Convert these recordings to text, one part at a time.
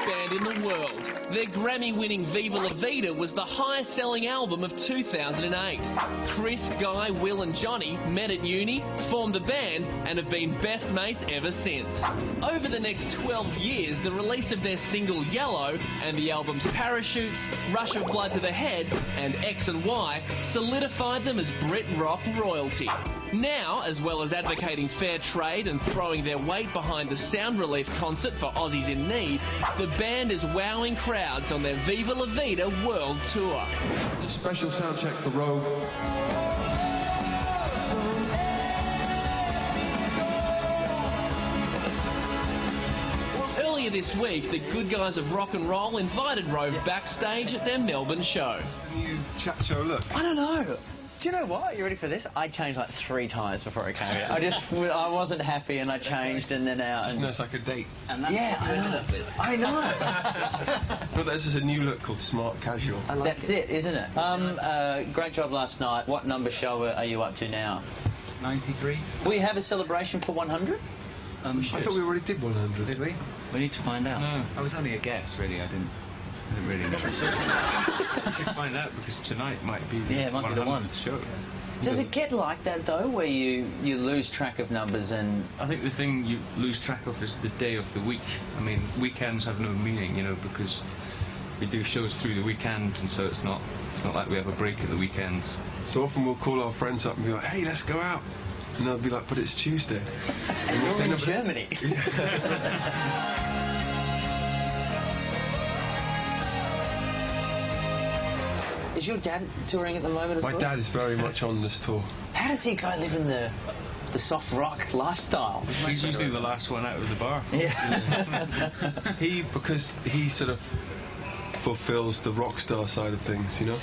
band in the world. Their Grammy-winning Viva La Vida was the highest-selling album of 2008. Chris, Guy, Will and Johnny met at uni, formed the band and have been best mates ever since. Over the next 12 years, the release of their single Yellow and the albums Parachutes, Rush of Blood to the Head and X and Y solidified them as Brit rock royalty. Now, as well as advocating fair trade and throwing their weight behind the Sound Relief concert for Aussies in need, the band is wowing crowds on their Viva La Vida world tour. A special sound check for Rove. Earlier this week, the good guys of rock and roll invited Rove backstage at their Melbourne show. New chat show look. I don't know. Do you know what? You ready for this? I changed like 3 times before I came here. I wasn't happy and I changed and then out. Just knows like a date. And that's I know. No, this is a new look called Smart Casual. That's it, isn't it? Great job last night. What number show are you up to now? 93. Will you have a celebration for 100? I thought we already did 100. Did we? We need to find out. No, I was only a guess, really. I didn't really know. We should find out because tonight might be the 100th show. Does it get like that though, where you lose track of numbers and? I think the thing you lose track of is the day of the week. I mean, weekends have no meaning, you know, because we do shows through the weekend, and so it's not like we have a break at the weekends. So often we'll call our friends up and be like, "Hey, let's go out," and they'll be like, "But it's Tuesday." And you're in Germany. Is your dad touring at the moment as well? My dad is very much on this tour. How does he go living the soft rock lifestyle? He's usually the last one out of the bar. Yeah. Because he sort of fulfills the rock star side of things, you know?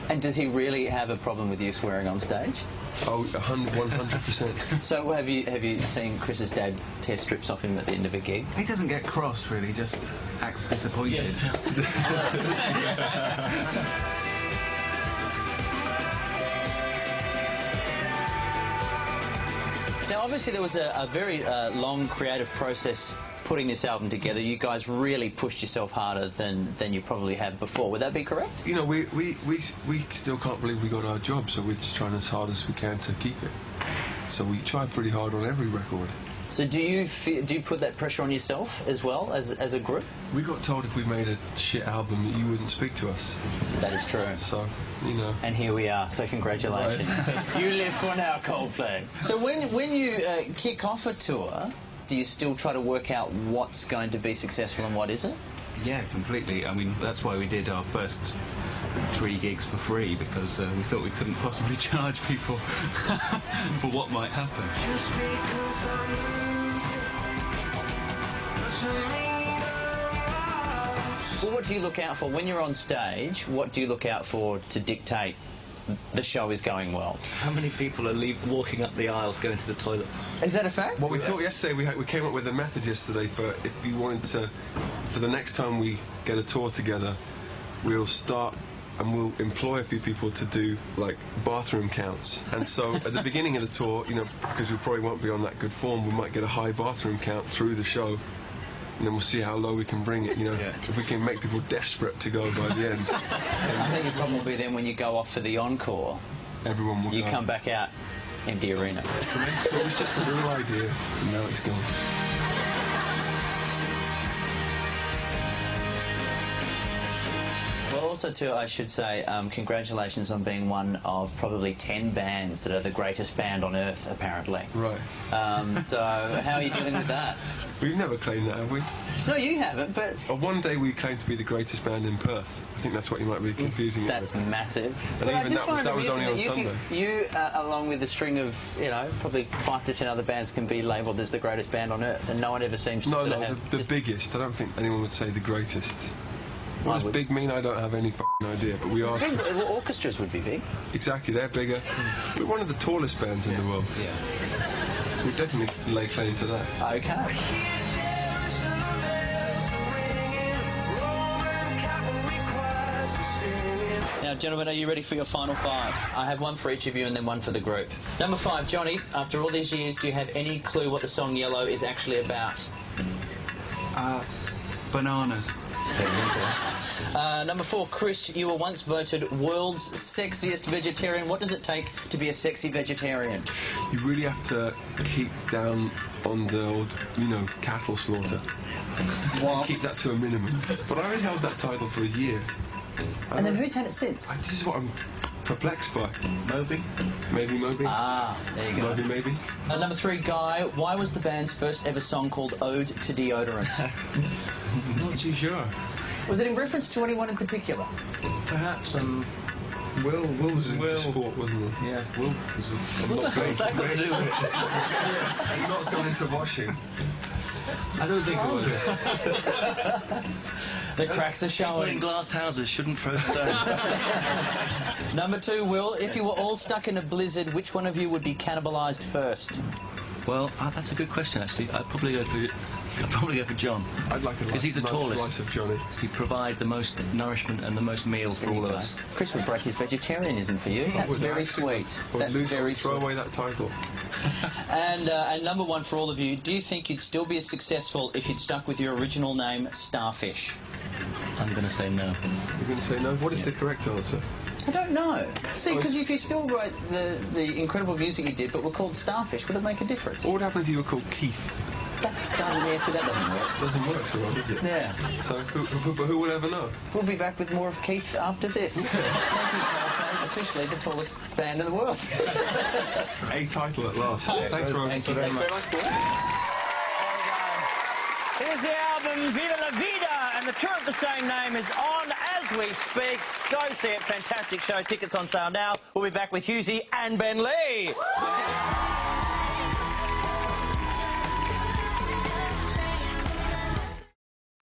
And does he really have a problem with you swearing on stage? Oh, 100%. So have you seen Chris's dad tear strips off him at the end of a gig? He doesn't get cross, really, just acts disappointed. Yes. Now, obviously, there was a very long creative process putting this album together. You guys really pushed yourself harder than you probably have before. Would that be correct? You know, we still can't believe we got our job, so we're just trying as hard as we can to keep it. So we try pretty hard on every record. So do you put that pressure on yourself as well, as a group? We got told if we made a shit album that you wouldn't speak to us. That is true. So, you know. And here we are, so congratulations. Right. You live for now, Coldplay. So when you kick off a tour, do you still try to work out what's going to be successful and what isn't? Yeah, completely. I mean, that's why we did our first 3 gigs for free, because we thought we couldn't possibly charge people for what might happen. Just because I'm losing. Well, what do you look out for when you're on stage? What do you look out for to dictate the show is going well? How many people are walking up the aisles going to the toilet? Is that a fact? Well, we thought yesterday, we came up with a method yesterday for if you wanted to, for the next time we get a tour together, we'll start and we'll employ a few people to do, like, bathroom counts. And so at the beginning of the tour, you know, because we probably won't be on that good form, we might get a high bathroom count through the show, and then we'll see how low we can bring it, you know, if we can make people desperate to go by the end. I think the problem will be then when you go off for the encore, everyone will go. Come back out, empty arena. It was just a little idea, and now it's gone. Well, also, too, I should say, congratulations on being one of probably 10 bands that are the greatest band on earth, apparently. Right. So, how are you dealing with that? We've never claimed that, have we? No, you haven't, but... One day we claimed to be the greatest band in Perth. I think that's what you might be confusing. That's massive. And even that was only on Sunday. You, along with a string of, you know, probably 5 to 10 other bands can be labelled as the greatest band on earth, and no one ever seems to sort of have... the biggest. I don't think anyone would say the greatest. What does big mean? I don't have any idea, but we are... Well, orchestras would be big. Exactly, they're bigger. We're one of the tallest bands in the world. Yeah. We definitely lay claim to that. Okay. Now, gentlemen, are you ready for your final 5? I have one for each of you and then one for the group. Number 5, Johnny, after all these years, do you have any clue what the song Yellow is actually about? Bananas. Number 4, Chris, you were once voted world's sexiest vegetarian. What does it take to be a sexy vegetarian? You really have to keep down on the old, cattle slaughter. Keep that to a minimum. But I only held that title for a year. And then who's had it since? This is what I'm perplexed by. Moby? Maybe Moby. Ah, there you go. Maybe. Number 3, Guy, why was the band's first ever song called Ode to Deodorant? Not too sure. Was it in reference to anyone in particular? Perhaps, Will was into sport, wasn't he? yeah, Will. I'm not going That got to do with it. I'm not going into washing. I don't think it was. The cracks are People in showing. glass houses shouldn't throw stones. Number 2, Will, if you were all stuck in a blizzard, which one of you would be cannibalised first? Well, that's a good question, actually. I'd probably go for John. I'd like a Because he's the nice tallest. slice of Johnny. He provide the most nourishment and the most meals for all of us. Chris would break his vegetarianism for you. That's Would very actually- sweet. Would That's lose- very throw sweet. away that title. And number 1 for all of you, do you think you'd still be as successful if you'd stuck with your original name, Starfish? I'm going to say no. You're going to say no? What is the correct answer? I don't know. See, because if you still write the incredible music you did, but were called Starfish, would it make a difference? What would happen if you were called Keith? That doesn't work. Doesn't work so well, does it? Yeah. So who will ever know? We'll be back with more of Keith after this. Thank you, Coldplay, officially the tallest band in the world. A title at last. Thanks, Rove. Thank you very much. Here's the album Viva la Vida, and the tour of the same name is on as we speak. Go see it. Fantastic show. Tickets on sale now. We'll be back with Husey and Ben Lee.